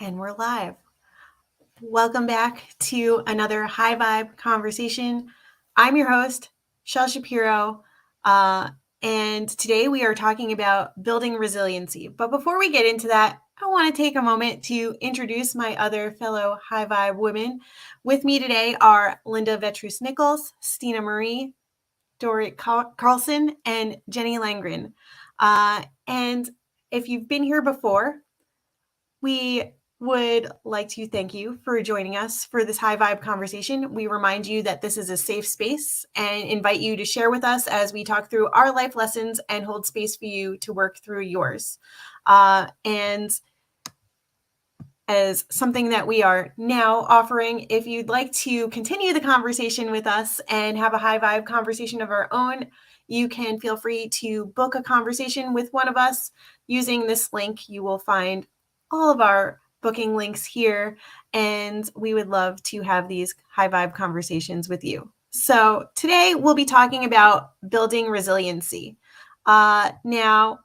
And we're live. Welcome back to another high vibe conversation. I'm your host, Shel Shapiro, and today we are talking about building resiliency. But before we get into that, I want to take a moment to introduce my other fellow high vibe women. With me today are Linda Vetrus Nichols, Stina Marie, Dorit Carlson, and Jenny Langren. And if you've been here before, we would like to thank you for joining us for this high vibe conversation. We remind you that this is a safe space and invite you to share with us as we talk through our life lessons and hold space for you to work through yours. And as something that we are now offering, if you'd like to continue the conversation with us and have a high vibe conversation of our own, you can feel free to book a conversation with one of us using this link. You will find all of our booking links here, and we would love to have these high vibe conversations with you. So today we'll be talking about building resiliency. Now,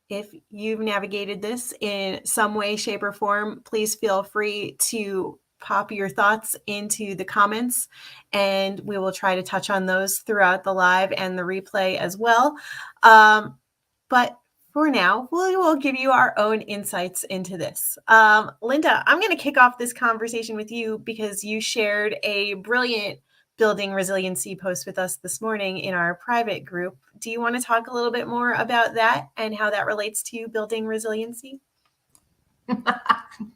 if you've navigated this in some way, shape, or form, please feel free to pop your thoughts into the comments, and we will try to touch on those throughout the live and the replay as well. But for now, we will give you our own insights into this. Linda, I'm going to kick off this conversation with you because you shared a brilliant building resiliency post with us this morning in our private group. Do you want to talk a little bit more about that and how that relates to building resiliency?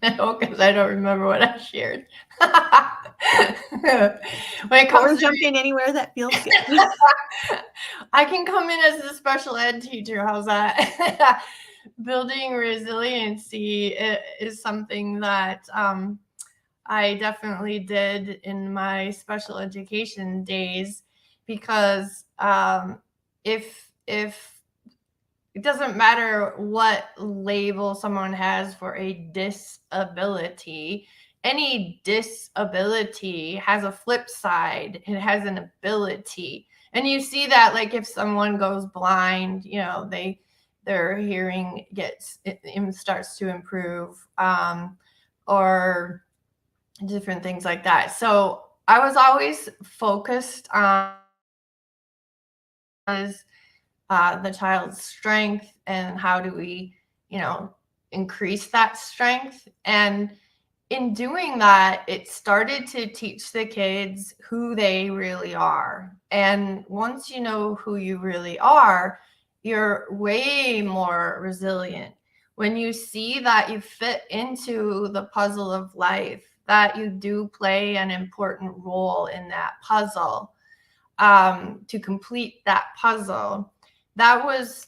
No, because I don't remember what I shared. Or jump in anywhere that feels good. I can come in as a special ed teacher. How's that? Building resiliency is something that I definitely did in my special education days, because if it doesn't matter what label someone has for a disability, any disability has a flip side. It has an ability. And you see that, like, if someone goes blind, their hearing starts to improve, or different things like that. So I was always focused on the child's strength and how do we, increase that strength. And in doing that, it started to teach the kids who they really are. And once you know who you really are, you're way more resilient. When you see that you fit into the puzzle of life, that you do play an important role in that puzzle, to complete that puzzle, that was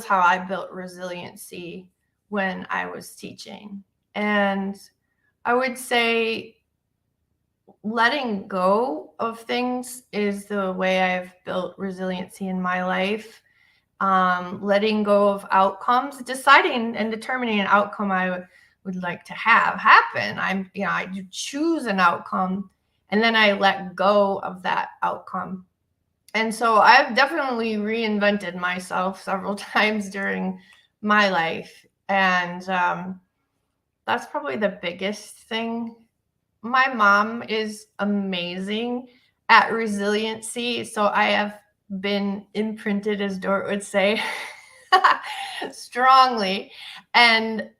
how I built resiliency when I was teaching. And I would say letting go of things is the way I've built resiliency in my life. Letting go of outcomes, deciding and determining an outcome I would like to have happen. I choose an outcome, and then I let go of that outcome. And so I've definitely reinvented myself several times during my life. And that's probably the biggest thing. My mom is amazing at resiliency. So I have been imprinted, as Dort would say, strongly. And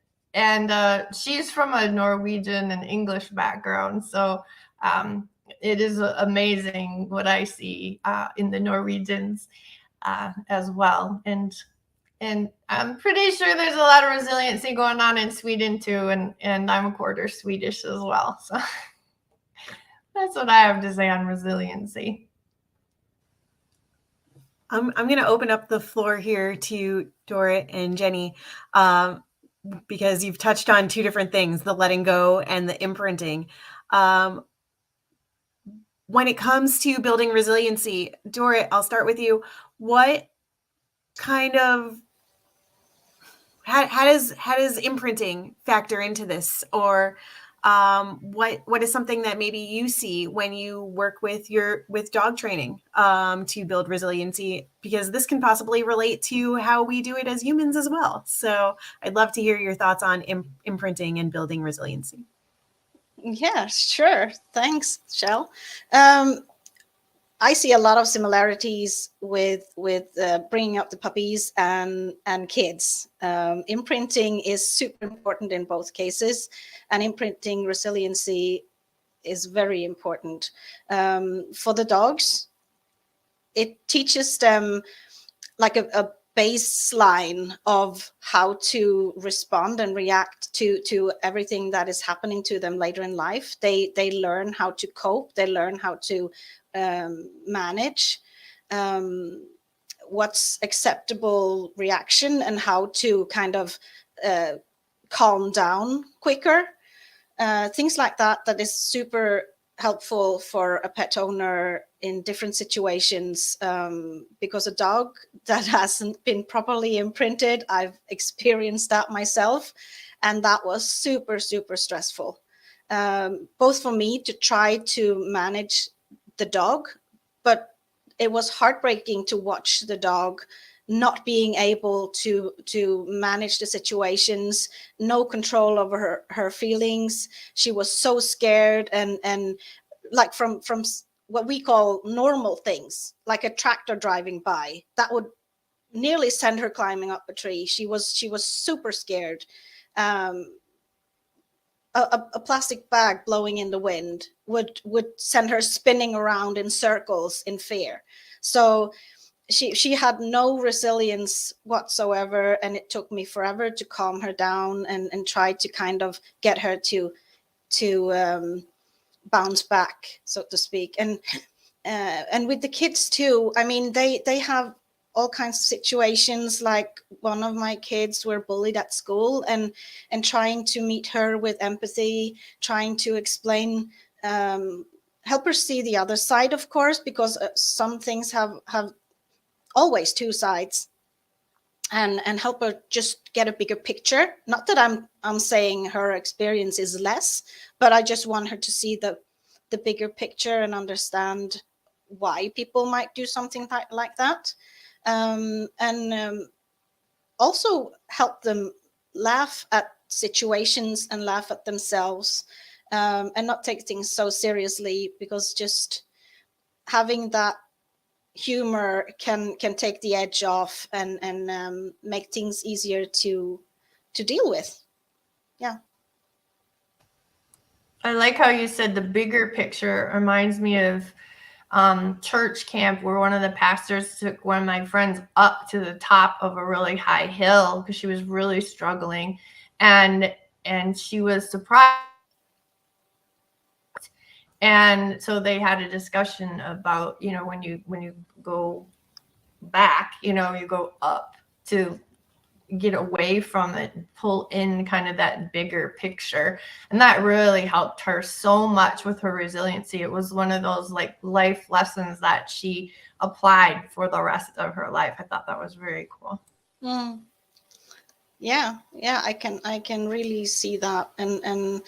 she's from a Norwegian and English background. So it is amazing what I see in the Norwegians as well. And I'm pretty sure there's a lot of resiliency going on in Sweden too. And I'm a quarter Swedish as well. So that's what I have to say on resiliency. I'm going to open up the floor here to Dorit and Jenny, because you've touched on two different things, the letting go and the imprinting. When it comes to building resiliency, Dorit, I'll start with you. What kind of, how does imprinting factor into this? Or What is something that maybe you see when you work with dog training to build resiliency? Because this can possibly relate to how we do it as humans as well. So I'd love to hear your thoughts on imprinting and building resiliency. Yeah, sure. Thanks, Shell. I see a lot of similarities with bringing up the puppies and kids. Imprinting is super important in both cases, and imprinting resiliency is very important. For the dogs, it teaches them like a baseline of how to respond and react to everything that is happening to them later in life. They learn how to cope. They learn how to manage what's acceptable reaction and how to kind of calm down quicker. Things like that is super helpful for a pet owner in different situations, because a dog that hasn't been properly imprinted, I've experienced that myself, and that was super stressful, both for me to try to manage the dog, but it was heartbreaking to watch the dog not being able to manage the situations, no control over her feelings. She was so scared, and like from what we call normal things, like a tractor driving by, that would nearly send her climbing up a tree. She was super scared. A plastic bag blowing in the wind would send her spinning around in circles in fear. So she had no resilience whatsoever, and it took me forever to calm her down and try to kind of get her to bounce back, so to speak. And with the kids too, I mean, they have all kinds of situations. Like one of my kids were bullied at school, and trying to meet her with empathy, trying to explain, help her see the other side, of course, because some things have always two sides, and help her just get a bigger picture. Not that I'm saying her experience is less, but I just want her to see the bigger picture and understand why people might do something like that, and also help them laugh at situations and laugh at themselves, and not take things so seriously, because just having that humor can take the edge off, and make things easier to deal with. Yeah. I like how you said the bigger picture. Reminds me of church camp, where one of the pastors took one of my friends up to the top of a really high hill because she was really struggling, and she was surprised. And so they had a discussion about, when you go back, you go up to get away from it and pull in kind of that bigger picture. And that really helped her so much with her resiliency. It was one of those like life lessons that she applied for the rest of her life. I thought that was very cool. Yeah, I can really see that, and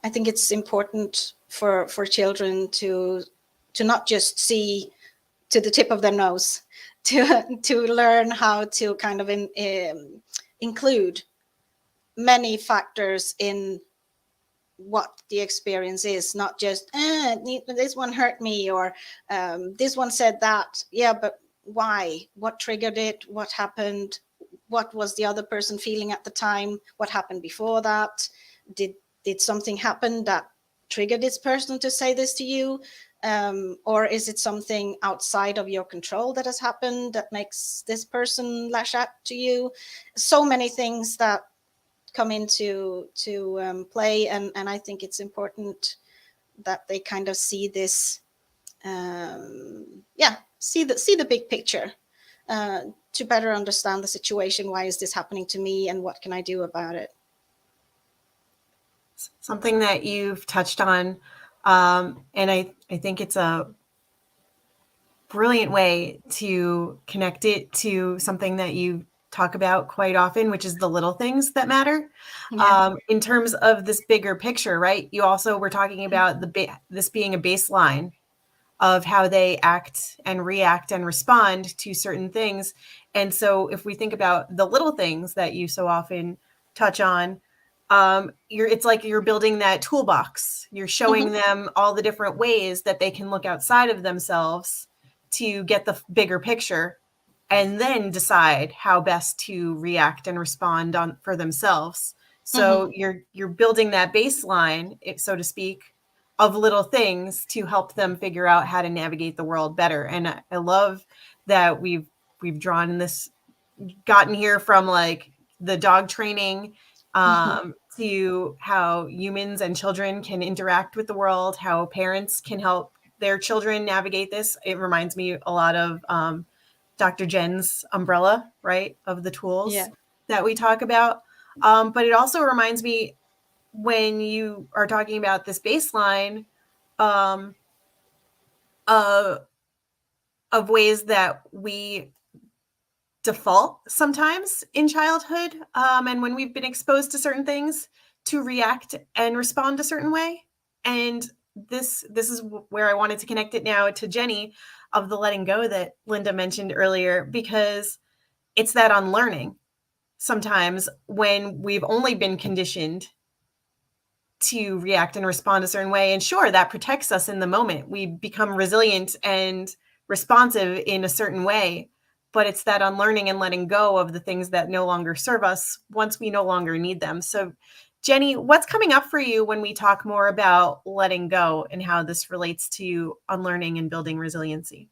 I think it's important for children to not just see to the tip of their nose, to learn how to kind of include many factors in what the experience is, not just this one hurt me, or this one said that. Yeah, but why? What triggered it? What happened? What was the other person feeling at the time? What happened before that? Did something happen that triggered this person to say this to you? Or is it something outside of your control that has happened that makes this person lash out to you? So many things that come into play, and I think it's important that they kind of see this, see the big picture, to better understand the situation. Why is this happening to me, and what can I do about it? Something that you've touched on, and I think it's a brilliant way to connect it to something that you talk about quite often, which is the little things that matter. Yeah. In terms of this bigger picture, right? You also were talking about this being a baseline of how they act and react and respond to certain things. And so if we think about the little things that you so often touch on, it's like you're building that toolbox. You're showing them all the different ways that they can look outside of themselves to get the bigger picture, and then decide how best to react and respond for themselves. So you're building that baseline, so to speak, of little things to help them figure out how to navigate the world better. And I love that we've gotten here from like the dog training to how humans and children can interact with the world, how parents can help their children navigate this. It reminds me a lot of Dr. Jen's umbrella, right, of the tools that we talk about. But it also reminds me, when you are talking about this baseline, of ways that we default sometimes in childhood, and when we've been exposed to certain things, to react and respond a certain way. And this is where I wanted to connect it now to Jenny, of the letting go that Linda mentioned earlier, because it's that unlearning sometimes when we've only been conditioned to react and respond a certain way. And sure, that protects us in the moment. We become resilient and responsive in a certain way, but it's that unlearning and letting go of the things that no longer serve us once we no longer need them. So Jenny, what's coming up for you when we talk more about letting go and how this relates to unlearning and building resiliency?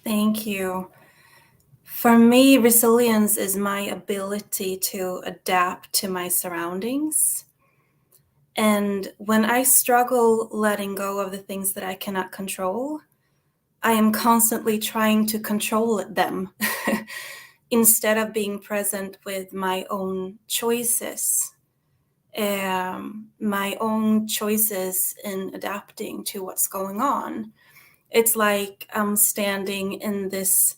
Thank you. For me, resilience is my ability to adapt to my surroundings. And when I struggle letting go of the things that I cannot control, I am constantly trying to control them instead of being present with my own choices. My own choices in adapting to what's going on. It's like I'm standing in this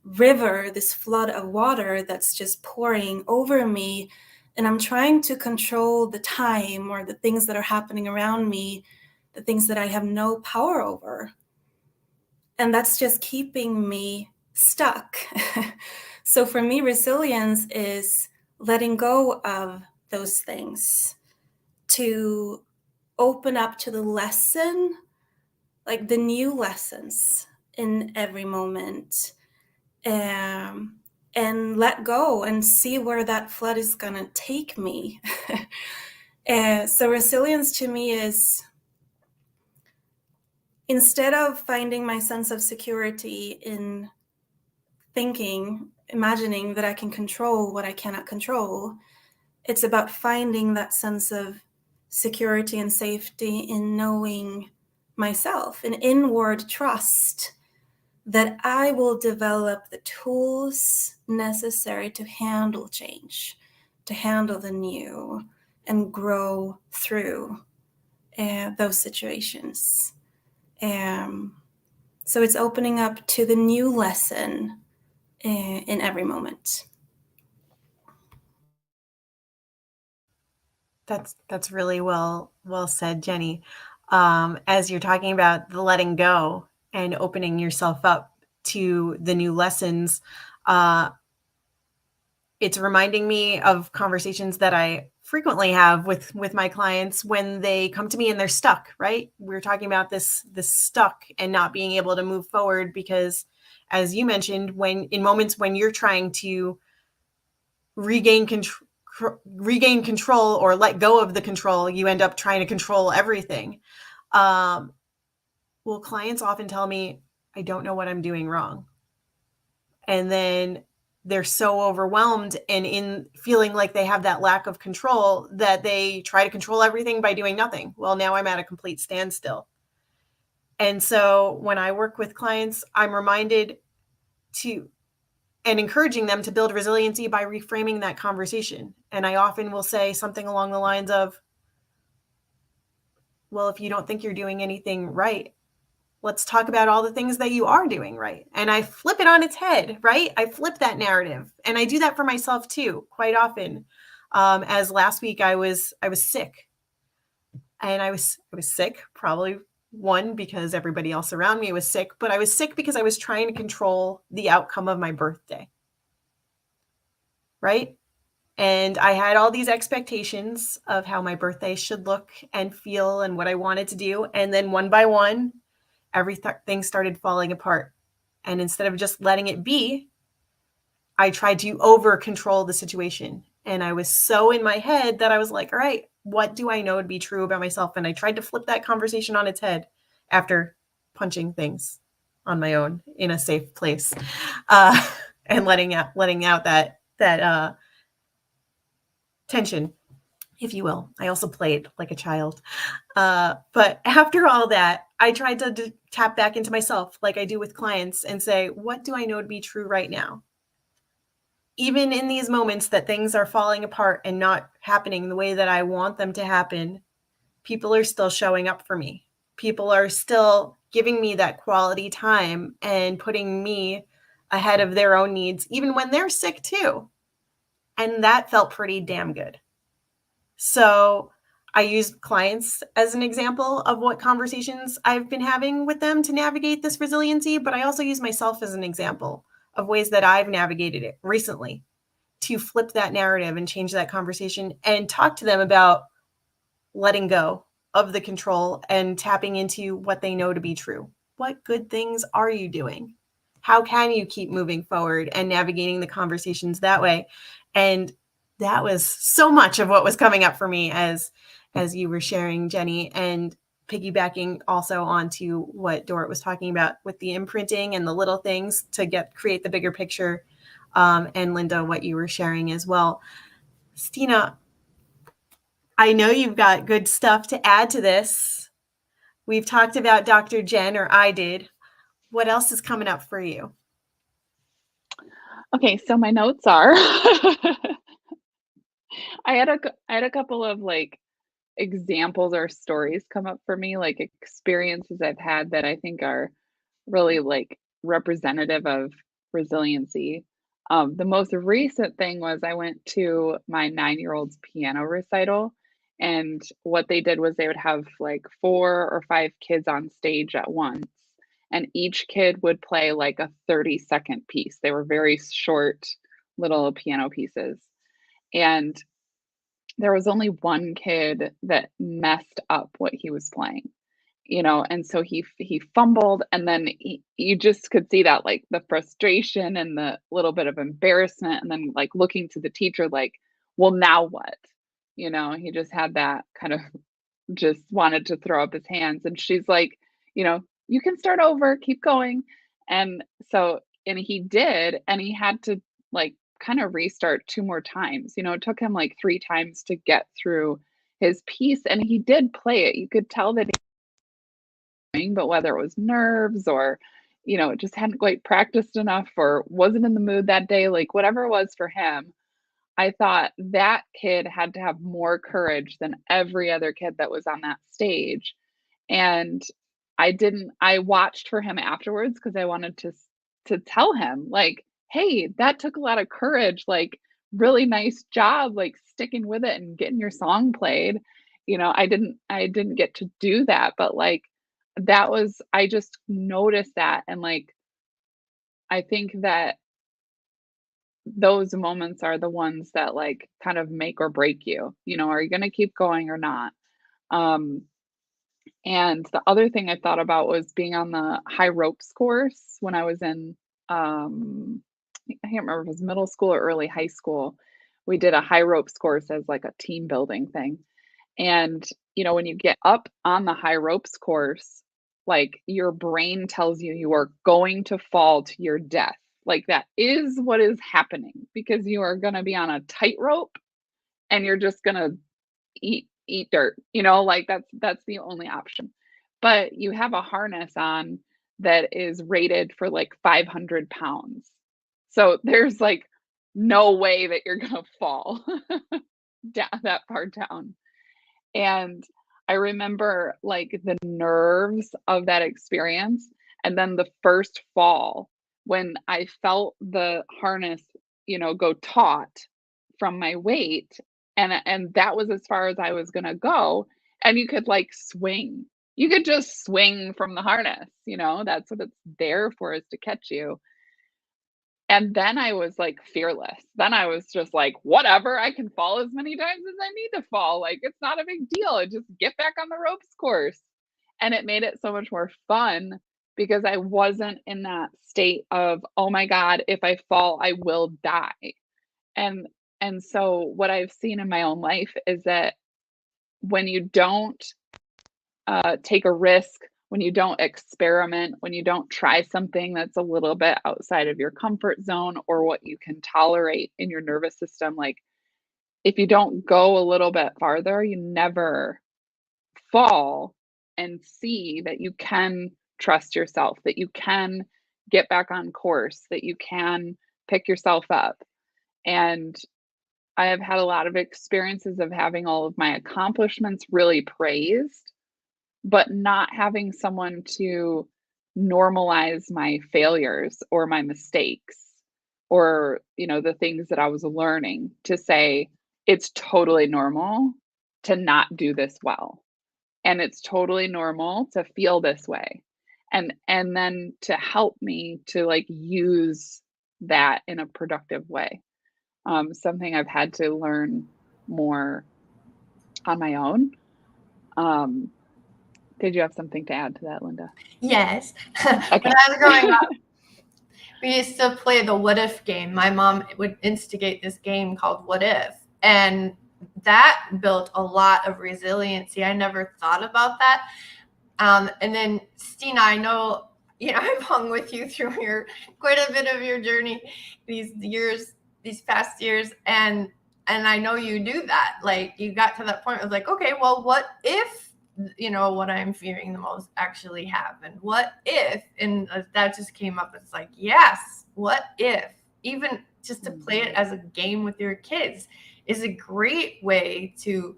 river, this flood of water that's just pouring over me, and I'm trying to control the time or the things that are happening around me, the things that I have no power over. And that's just keeping me stuck. So for me, resilience is letting go of those things to open up to the lesson, like the new lessons in every moment, and let go and see where that flood is going to take me. So resilience to me is, instead of finding my sense of security in imagining that I can control what I cannot control, it's about finding that sense of security and safety in knowing myself, an inward trust that I will develop the tools necessary to handle change, to handle the new, and grow through those situations. So it's opening up to the new lesson in every moment. That's really well said, Jenny. As you're talking about the letting go and opening yourself up to the new lessons, it's reminding me of conversations that I frequently have with my clients when they come to me and they're stuck, right? We're talking about this stuck and not being able to move forward because, as you mentioned, when in moments when you're trying to regain control or let go of the control, you end up trying to control everything. Well, clients often tell me, I don't know what I'm doing wrong. And then they're so overwhelmed and in feeling like they have that lack of control that they try to control everything by doing nothing. Well, now I'm at a complete standstill. And so when I work with clients, I'm reminded to and encouraging them to build resiliency by reframing that conversation. And I often will say something along the lines of, well, if you don't think you're doing anything right, let's talk about all the things that you are doing right. And I flip it on its head, right? I flip that narrative. And I do that for myself too, quite often. As last week I was sick. And I was sick, probably one, because everybody else around me was sick, but I was sick because I was trying to control the outcome of my birthday. Right? And I had all these expectations of how my birthday should look and feel and what I wanted to do. And then one by one, everything started falling apart. And instead of just letting it be, I tried to over control the situation. And I was so in my head that I was like, all right, what do I know to be true about myself? And I tried to flip that conversation on its head after punching things on my own in a safe place, and letting out that tension, if you will. I also played like a child. But after all that, I tried to tap back into myself like I do with clients and say, what do I know to be true right now? Even in these moments that things are falling apart and not happening the way that I want them to happen, people are still showing up for me. People are still giving me that quality time and putting me ahead of their own needs, even when they're sick too. And that felt pretty damn good. So I use clients as an example of what conversations I've been having with them to navigate this resiliency, but I also use myself as an example of ways that I've navigated it recently to flip that narrative and change that conversation and talk to them about letting go of the control and tapping into what they know to be true. What good things are you doing? How can you keep moving forward and navigating the conversations that way? And that was so much of what was coming up for me as you were sharing, Jenny, and piggybacking also onto what Dorit was talking about with the imprinting and the little things to create the bigger picture. And Linda, what you were sharing as well. Stina, I know you've got good stuff to add to this. We've talked about Dr. Jen, or I did. What else is coming up for you? Okay, so my notes are I had a couple of like examples or stories come up for me, like experiences I've had that I think are really like representative of resiliency. The most recent thing was I went to my 9-year-old's piano recital, and what they did was they would have like 4 or 5 kids on stage at once, and each kid would play like a 30-second piece. They were very short little piano pieces. And there was only one kid that messed up what he was playing, and so he fumbled, and then you just could see that, like, the frustration and the little bit of embarrassment, and then, like, looking to the teacher like, well, now what? He just had that kind of just wanted to throw up his hands, and she's like, you can start over, keep going. And so, and he did, and he had to like kind of restart 2 more times. It took him like 3 times to get through his piece, and he did play it. You could tell that but whether it was nerves or just hadn't quite practiced enough or wasn't in the mood that day, like whatever it was for him, I thought that kid had to have more courage than every other kid that was on that stage. And I watched for him afterwards because I wanted to tell him like, hey, that took a lot of courage, like really nice job, like sticking with it and getting your song played. I didn't get to do that, but like I just noticed that. And like, I think that those moments are the ones that like kind of make or break you. Are you going to keep going or not? Um, and the other thing I thought about was being on the high ropes course when I was in, I can't remember if it was middle school or early high school. We did a high ropes course as like a team building thing. And, when you get up on the high ropes course, like your brain tells you you are going to fall to your death. Like that is what is happening because you are going to be on a tightrope and you're just going to eat dirt, like that's the only option. But you have a harness on that is rated for like 500 pounds. So there's like no way that you're going to fall down that far down. And I remember like the nerves of that experience, and then the first fall when I felt the harness, go taut from my weight, and that was as far as I was gonna go, and you could like swing. You could just swing from the harness, that's what it's there for, is to catch you. And then I was like fearless. Then I was just like, whatever, I can fall as many times as I need to fall. Like, it's not a big deal. I just get back on the ropes course. And it made it so much more fun because I wasn't in that state of, oh my God, if I fall, I will die. And and so what I've seen in my own life is that when you don't take a risk, when you don't experiment, when you don't try something that's a little bit outside of your comfort zone or what you can tolerate in your nervous system, like if you don't go a little bit farther, you never fall and see that you can trust yourself, that you can get back on course, that you can pick yourself up. And I have had a lot of experiences of having all of my accomplishments really praised, but not having someone to normalize my failures or my mistakes or, the things that I was learning, to say it's totally normal to not do this well. And it's totally normal to feel this way. And then to help me to like use that in a productive way. Something I've had to learn more on my own. Did you have something to add to that, Linda? Yes. Okay. When I was growing up, we used to play the what if game. My mom would instigate this game called What If, and that built a lot of resiliency. I never thought about that. And then Stina, I know, I've hung with you through quite a bit of your journey these past years, and I know you do that. Like, you got to that point of like, okay, well, what if what I'm fearing the most actually happened? What if? And that just came up. It's like, yes, what if? Even just to play it as a game with your kids is a great way to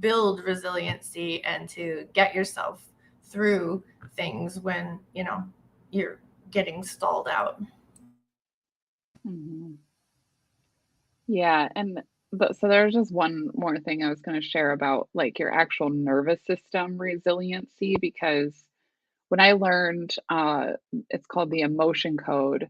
build resiliency and to get yourself through things when, you're getting stalled out. Mhm. Yeah, and so there's just one more thing I was going to share about like your actual nervous system resiliency, because when I learned, it's called the emotion code,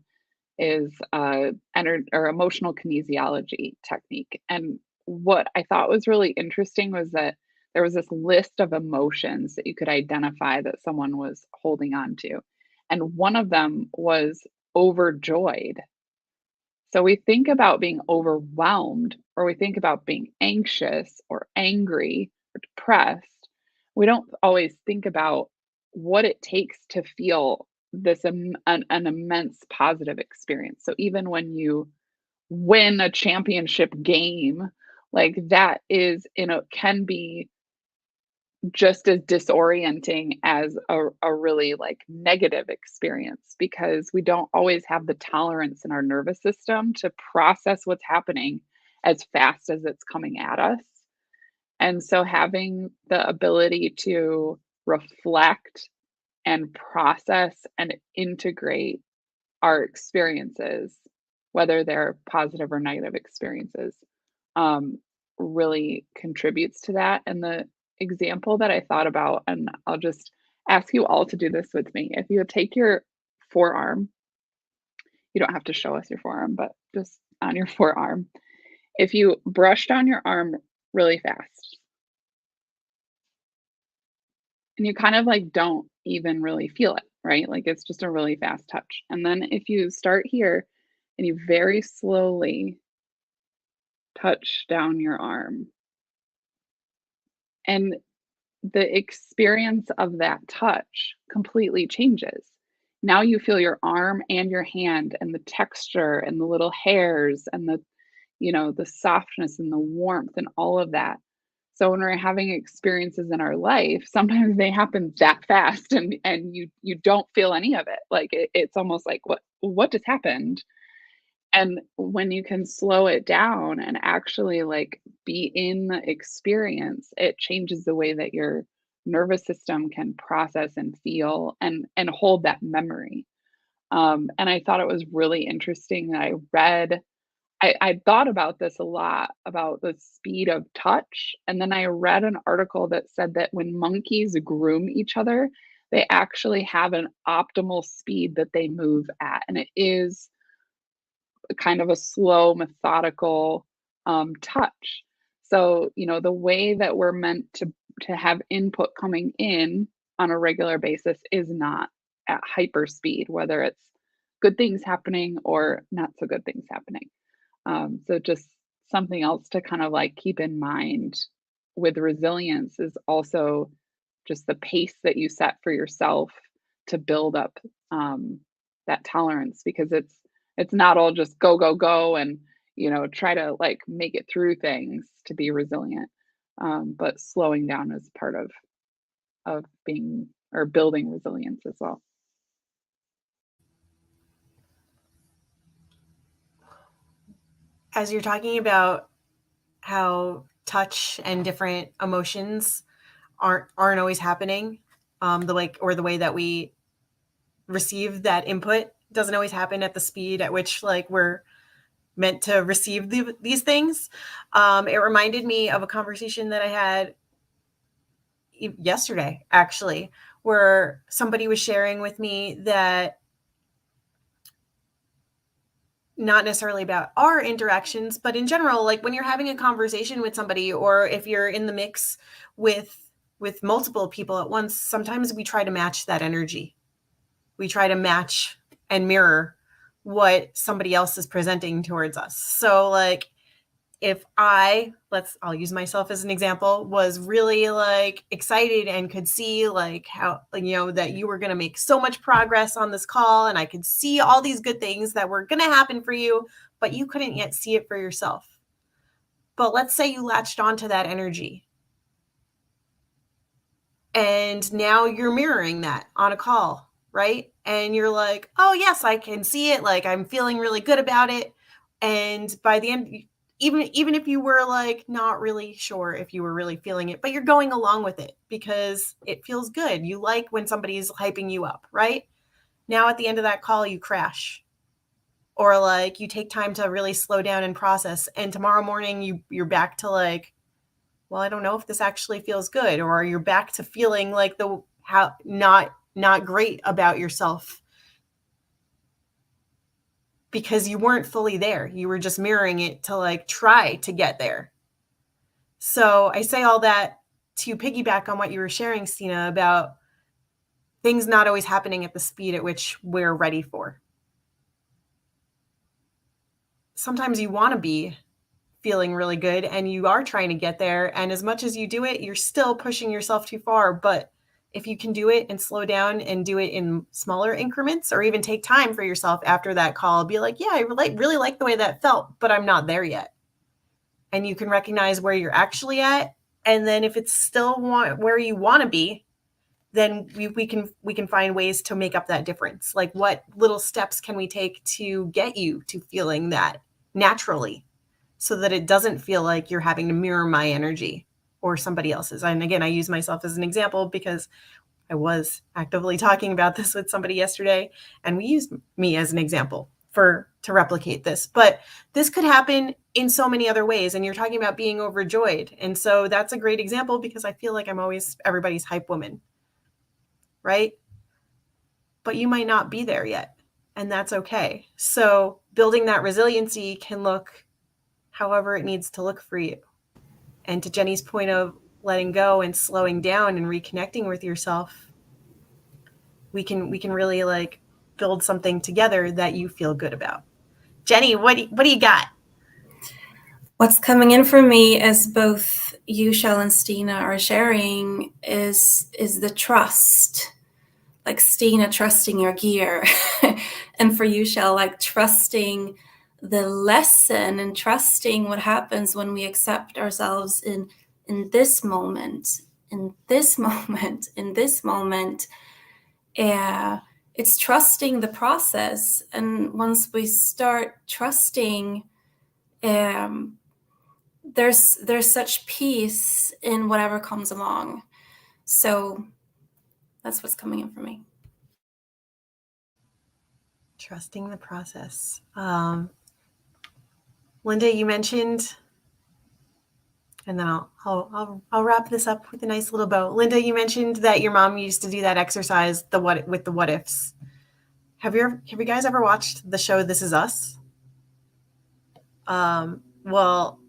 is or emotional kinesiology technique. And what I thought was really interesting was that there was this list of emotions that you could identify that someone was holding on to. And one of them was overjoyed. So we think about being overwhelmed, or we think about being anxious or angry or depressed. We don't always think about what it takes to feel this an immense positive experience. So even when you win a championship game, like that can be just as disorienting as a really like negative experience, because we don't always have the tolerance in our nervous system to process what's happening as fast as it's coming at us. And so having the ability to reflect and process and integrate our experiences, whether they're positive or negative experiences, um, really contributes to that. And the example that I thought about, and I'll just ask you all to do this with me. If you take your forearm, you don't have to show us your forearm, but just on your forearm, if you brush down your arm really fast, and you kind of like don't even really feel it, right? Like it's just a really fast touch. And then if you start here and you very slowly touch down your arm, and the experience of that touch completely changes. Now you feel your arm and your hand and the texture and the little hairs and the softness and the warmth and all of that. So when we're having experiences in our life, sometimes they happen that fast, and you don't feel any of it. Like it's almost like what just happened. And when you can slow it down and actually like be in the experience, it changes the way that your nervous system can process and feel and hold that memory. And I thought it was really interesting that I thought about this a lot about the speed of touch. And then I read an article that said that when monkeys groom each other, they actually have an optimal speed that they move at. And it is kind of a slow, methodical touch. So, the way that we're meant to have input coming in on a regular basis is not at hyper speed, whether it's good things happening or not so good things happening. So just something else to kind of like keep in mind with resilience is also just the pace that you set for yourself to build up that tolerance, because it's not all just go go go and try to like make it through things to be resilient, but slowing down is part of being or building resilience as well. As you're talking about how touch and different emotions aren't always happening, the way that we receive that input doesn't always happen at the speed at which like we're meant to receive these things. It reminded me of a conversation that I had yesterday, actually, where somebody was sharing with me that not necessarily about our interactions, but in general, like when you're having a conversation with somebody, or if you're in the mix with multiple people at once, sometimes we try to match that energy. We try to match and mirror what somebody else is presenting towards us. So like if I'll use myself as an example, was really like excited and could see like how, that you were going to make so much progress on this call, and I could see all these good things that were going to happen for you, but you couldn't yet see it for yourself. But let's say you latched onto that energy, and now you're mirroring that on a call, right? And you're like, oh yes, I can see it. Like I'm feeling really good about it. And by the end, even if you were like not really sure if you were really feeling it, but you're going along with it because it feels good. You like when somebody's hyping you up, right? Now at the end of that call, you crash, or like you take time to really slow down and process. And tomorrow morning you're back to like, well, I don't know if this actually feels good, or you're back to feeling like not great about yourself because you weren't fully there. You were just mirroring it to like try to get there. So I say all that to piggyback on what you were sharing, Stina, about things not always happening at the speed at which we're ready for. Sometimes you want to be feeling really good and you are trying to get there. And as much as you do it, you're still pushing yourself too far. But if you can do it and slow down and do it in smaller increments, or even take time for yourself after that call, be like, yeah, I really like the way that felt, but I'm not there yet. And you can recognize where you're actually at. And then if it's still where you want to be, then we can find ways to make up that difference. Like what little steps can we take to get you to feeling that naturally, so that it doesn't feel like you're having to mirror my energy or somebody else's. And again, I use myself as an example because I was actively talking about this with somebody yesterday, and we used me as an example to replicate this. But this could happen in so many other ways. And you're talking about being overjoyed. And so that's a great example because I feel like I'm always everybody's hype woman, right? But you might not be there yet, and that's okay. So building that resiliency can look however it needs to look for you. And to Jenny's point of letting go and slowing down and reconnecting with yourself, we can really like build something together that you feel good about. Jenny, what do you got? What's coming in for me as both you, Shell, and Stina are sharing is the trust. Like Stina trusting your gear, and for you, Shell, like trusting the lesson and trusting what happens when we accept ourselves in this moment, in this moment, in this moment. it's trusting the process. And once we start trusting, there's such peace in whatever comes along. So that's what's coming in for me. Trusting the process. Linda, you mentioned, and then I'll wrap this up with a nice little bow. Linda, you mentioned that your mom used to do that exercise, with the what ifs. Have you guys ever watched the show This Is Us? Well,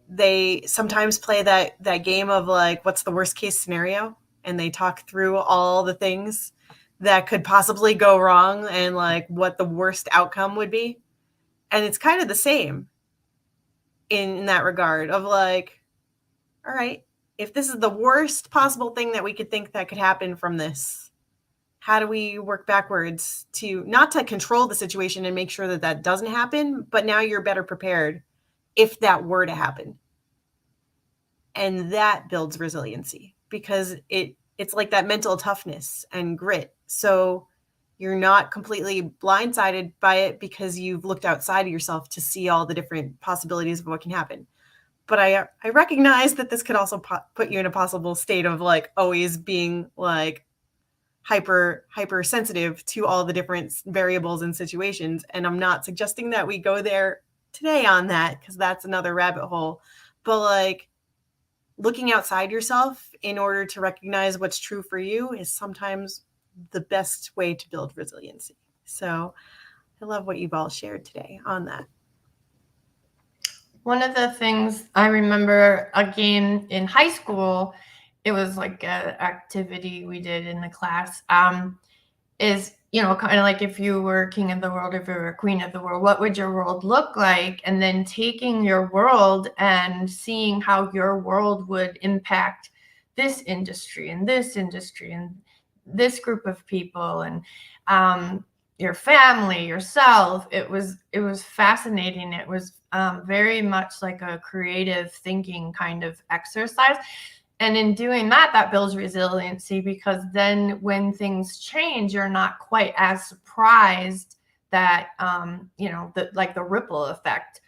they sometimes play that game of like, what's the worst case scenario? And they talk through all the things that could possibly go wrong and like what the worst outcome would be. And it's kind of the same in that regard of like, all right, if this is the worst possible thing that we could think that could happen from this, how do we work backwards to not to control the situation and make sure that that doesn't happen, but now you're better prepared if that were to happen. And that builds resiliency because it's like that mental toughness and grit. So you're not completely blindsided by it because you've looked outside of yourself to see all the different possibilities of what can happen. But I recognize that this could also put you in a possible state of like always being like hyper sensitive to all the different variables and situations. And I'm not suggesting that we go there today on that because that's another rabbit hole. But like looking outside yourself in order to recognize what's true for you is sometimes the best way to build resiliency. So I love what you've all shared today on that. One of the things I remember, again, in high school, it was like an activity we did in the class, is, kind of like if you were king of the world, if you were queen of the world, what would your world look like? And then taking your world and seeing how your world would impact this industry and this industry and this group of people and your family, yourself. It was fascinating. It was very much like a creative thinking kind of exercise. And in doing that, that builds resiliency because then when things change, you're not quite as surprised that, the ripple effect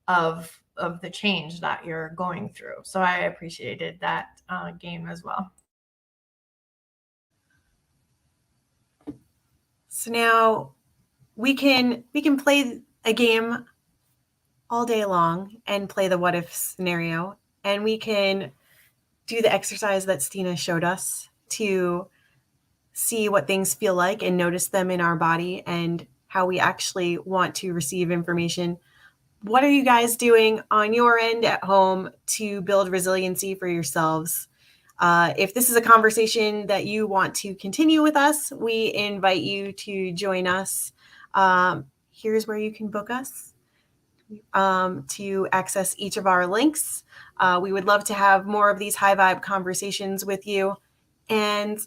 of the change that you're going through. So I appreciated that game as well. So now we can play a game all day long and play the what if scenario, and we can do the exercise that Stina showed us to see what things feel like and notice them in our body and how we actually want to receive information. What are you guys doing on your end at home to build resiliency for yourselves? If this is a conversation that you want to continue with us, we invite you to join us. Here's where you can book us to access each of our links. We would love to have more of these high vibe conversations with you. And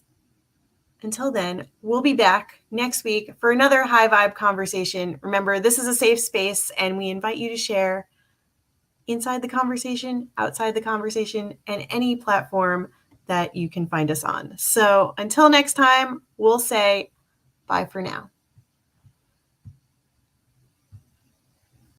until then, we'll be back next week for another high vibe conversation. Remember, this is a safe space, and we invite you to share inside the conversation, outside the conversation, and any platform that you can find us on. So until next time, we'll say bye for now.